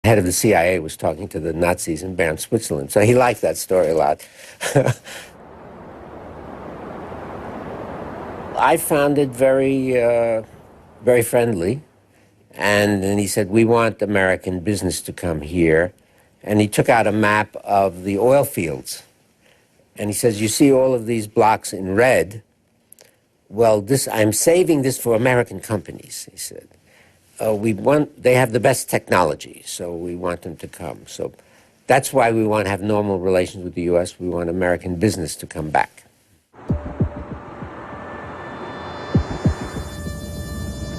Head of the CIA was talking to the Nazis in Bern, Switzerland, so he liked that story a lot. I found it very friendly, and then he said, we want American business to come here, and he took out a map of the oil fields, and he says, you see all of these blocks in red? Well, I'm saving this for American companies, he said. They have the best technology, so we want them to come. So that's why we want to have normal relations with the U.S. We want American business to come back.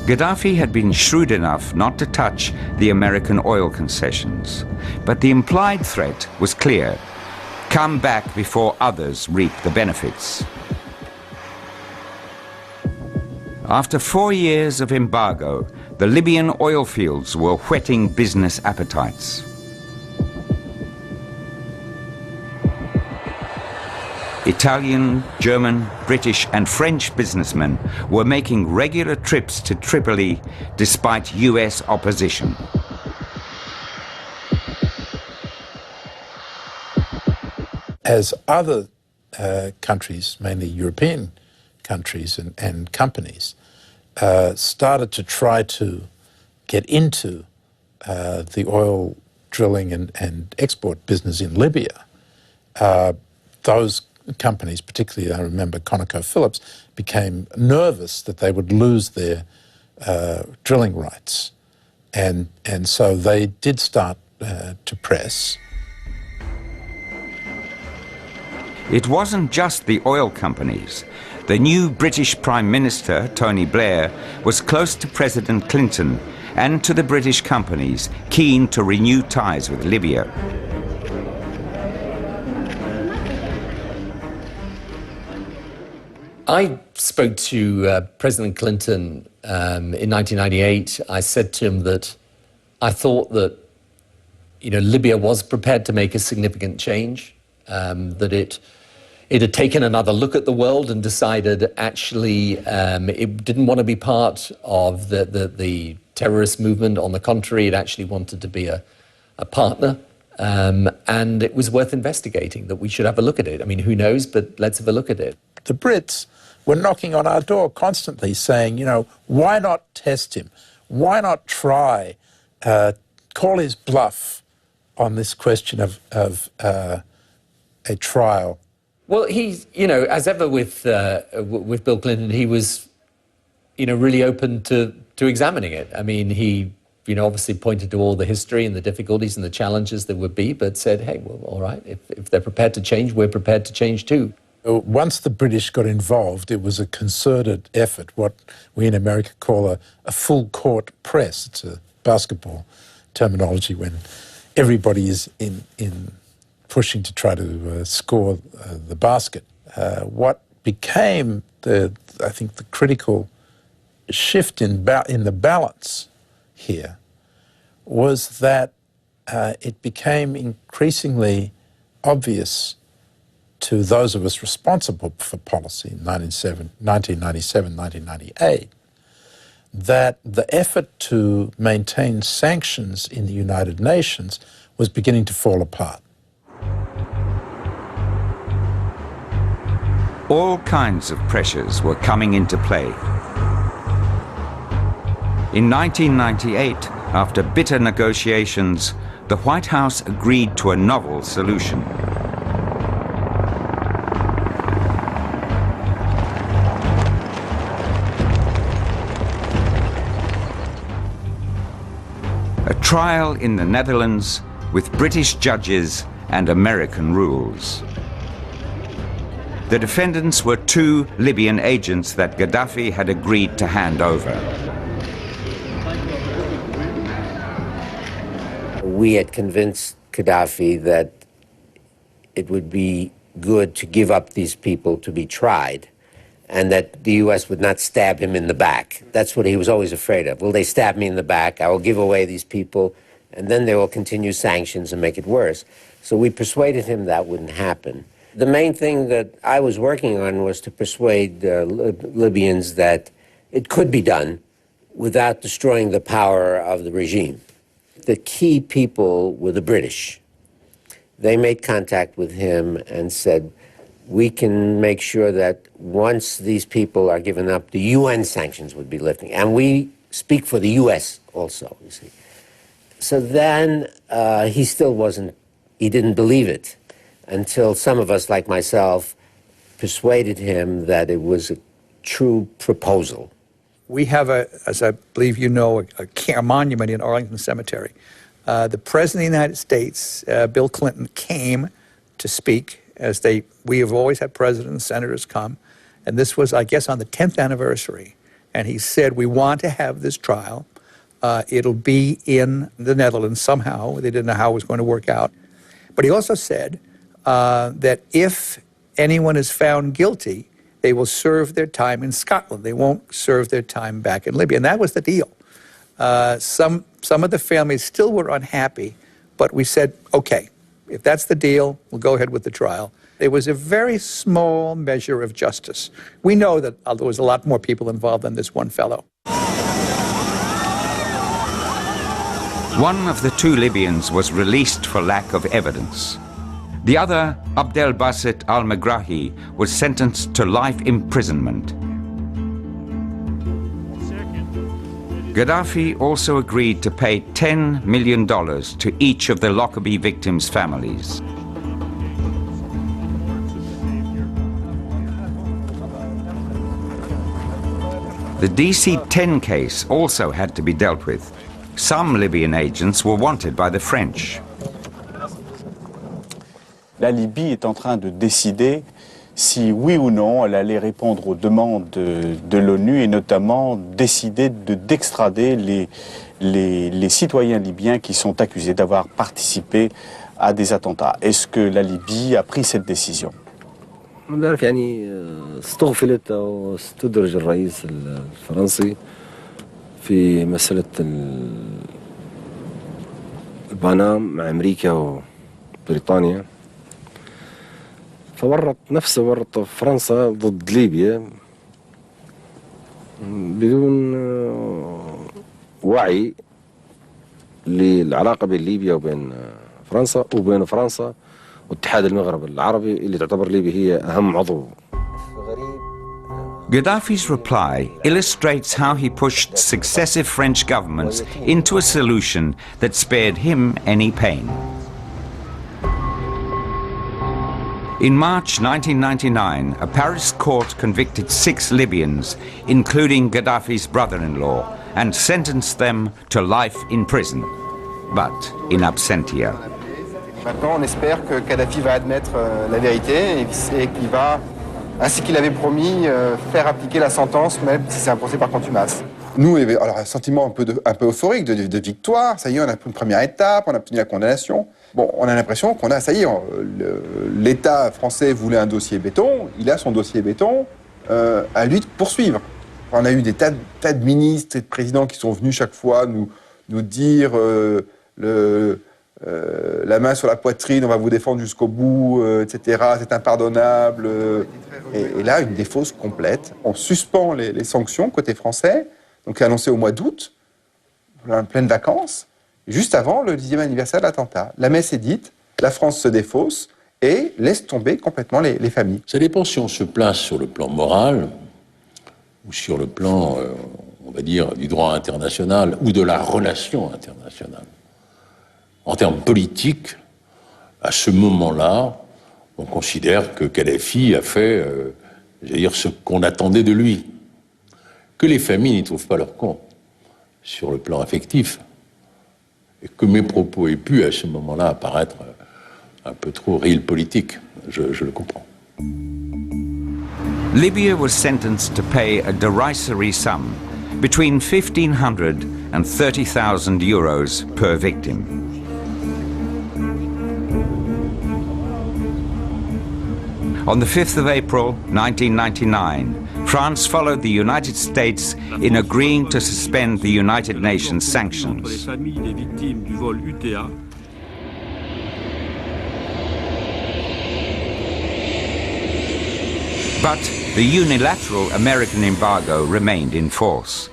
Gaddafi had been shrewd enough not to touch the American oil concessions, but the implied threat was clear: come back before others reap the benefits. After 4 years of embargo, the Libyan oil fields were whetting business appetites. Italian, German, British and French businessmen were making regular trips to Tripoli despite US opposition. As other countries, mainly European countries and companies, started to try to get into the oil drilling and export business in Libya, those companies, particularly I remember ConocoPhillips, became nervous that they would lose their drilling rights. And so they did start to press. It wasn't just the oil companies. The new British Prime Minister, Tony Blair, was close to President Clinton and to the British companies keen to renew ties with Libya. I spoke to President Clinton in 1998. I said to him that I thought that, Libya was prepared to make a significant change, that it had taken another look at the world and decided actually it didn't want to be part of the terrorist movement. On the contrary, it actually wanted to be a partner. And it was worth investigating, that we should have a look at it. I mean, who knows, but let's have a look at it. The Brits were knocking on our door constantly saying, why not test him? Why not try, call his bluff on this question of a trial? Well, he's, as ever with Bill Clinton, he was, really open to examining it. I mean, he, obviously pointed to all the history and the difficulties and the challenges there would be, but said, hey, well, all right, if they're prepared to change, we're prepared to change too. Once the British got involved, it was a concerted effort, what we in America call a full court press. It's a basketball terminology when everybody is in pushing to try to score the basket. What became I think the critical shift in the balance here was that it became increasingly obvious to those of us responsible for policy in 1997, 1998, that the effort to maintain sanctions in the United Nations was beginning to fall apart. All kinds of pressures were coming into play. In 1998, after bitter negotiations, the White House agreed to a novel solution. A trial in the Netherlands with British judges and American rules. The defendants were 2 Libyan agents that Gaddafi had agreed to hand over. We had convinced Gaddafi that it would be good to give up these people to be tried, and that the U.S. would not stab him in the back. That's what he was always afraid of. Will they stab me in the back? I will give away these people, and then they will continue sanctions and make it worse. So we persuaded him that wouldn't happen. The main thing that I was working on was to persuade Libyans that it could be done without destroying the power of the regime. the key people were the British. They made contact with him and said, we can make sure that once these people are given up, the UN sanctions would be lifting. And we speak for the US also, you see. So then he still wasn't, he didn't believe it until some of us, like myself, persuaded him that it was a true proposal. We have, as I believe you know, a monument in Arlington Cemetery. The President of the United States, Bill Clinton, came to speak, as we have always had presidents and senators come, and this was, I guess, on the 10th anniversary. And he said, we want to have this trial. It'll be in the Netherlands somehow. They didn't know how it was going to work out. But he also said that if anyone is found guilty, they will serve their time in Scotland. They won't serve their time back in Libya. And that was the deal. Some of the families still were unhappy, but we said, okay, if that's the deal, we'll go ahead with the trial. It was a very small measure of justice. We know that there was a lot more people involved than this one fellow. One of the two Libyans was released for lack of evidence. The other, Abdelbaset al-Megrahi, was sentenced to life imprisonment. Gaddafi also agreed to pay $10 million to each of the Lockerbie victims' families. The DC-10 case also had to be dealt with. Some Libyan agents were wanted by the French. La Libye est en train de décider si oui ou non elle allait répondre aux demandes de l'ONU et notamment décider d'extrader les citoyens libyens qui sont accusés d'avoir participé à des attentats. Est-ce que la Libye a pris cette décision? نعرف يعني استغفلت أو استدرج الرئيس الفرنسي في مسألة البنام مع أمريكا وبريطانيا ورط فرنسا ضد ليبيا بدون وعي للعلاقة بين ليبيا وبين فرنسا وبين فرنسا واتحاد المغرب العربي اللي تعتبر ليبيا هي أهم عضو. Gaddafi's reply illustrates how he pushed successive French governments into a solution that spared him any pain. In March 1999, a Paris court convicted 6 Libyans, including Gaddafi's brother-in-law, and sentenced them to life in prison, but in absentia. Maintenant, on espère que Kadhafi va admettre la vérité et qu'il va, ainsi qu'il avait promis, faire appliquer la sentence, même si c'est un procès par contumace. Nous, il y avait alors un sentiment un peu euphorique de victoire. Ça y est, on a pris une première étape, on a obtenu la condamnation. Bon, on a l'impression qu'on a, ça y est, l'État français voulait un dossier béton, il a son dossier béton, à lui de poursuivre. On a eu des tas de ministres et de présidents qui sont venus chaque fois nous dire la main sur la poitrine, on va vous défendre jusqu'au bout, etc., c'est impardonnable. Et là, une défausse complète. On suspend les sanctions côté français, donc annoncé au mois d'août, en pleine vacances, juste avant le 10e anniversaire de l'attentat. La messe est dite, la France se défausse et laisse tomber complètement les familles. Ça dépend si on se place sur le plan moral ou sur le plan, on va dire, du droit international ou de la relation internationale. En termes politiques, à ce moment-là, on considère que Kadhafi a fait, j'allais dire, ce qu'on attendait de lui. Que les familles n'y trouvent pas leur compte sur le plan affectif. Et que mes propos aient pu, à ce moment-là, apparaître un peu trop réel politique. Je le comprends. Libya was sentenced to pay a derisory sum, between 1,500 and 30,000 euros per victim. On the 5th of April 1999, France followed the United States in agreeing to suspend the United Nations sanctions. But the unilateral American embargo remained in force.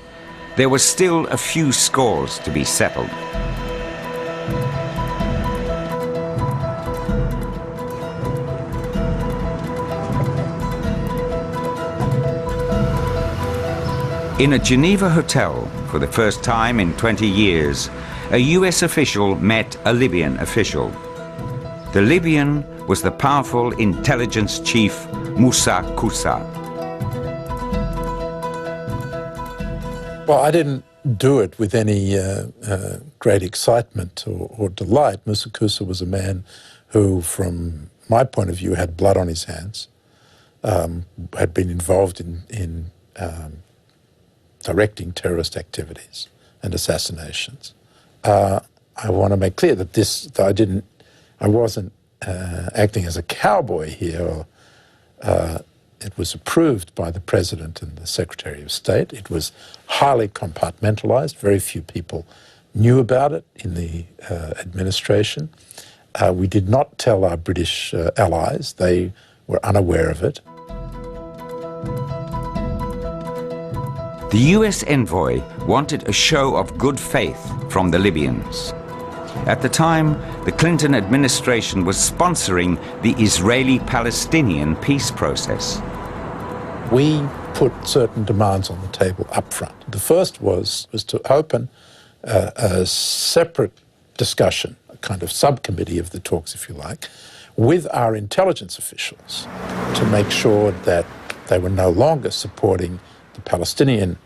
There were still a few scores to be settled. In a Geneva hotel, for the first time in 20 years, a US official met a Libyan official. The Libyan was the powerful intelligence chief Moussa Koussa. Well, I didn't do it with any great excitement or delight. Moussa Koussa was a man who, from my point of view, had blood on his hands, had been involved in directing terrorist activities and assassinations. I want to make clear that I wasn't acting as a cowboy here. It was approved by the President and the Secretary of State. It was highly compartmentalized. Very few people knew about it in the administration. We did not tell our British allies. They were unaware of it. The US envoy wanted a show of good faith from the Libyans. At the time, the Clinton administration was sponsoring the Israeli-Palestinian peace process. We put certain demands on the table up front. The first was to open a separate discussion, a kind of subcommittee of the talks, if you like, with our intelligence officials to make sure that they were no longer supporting the Palestinian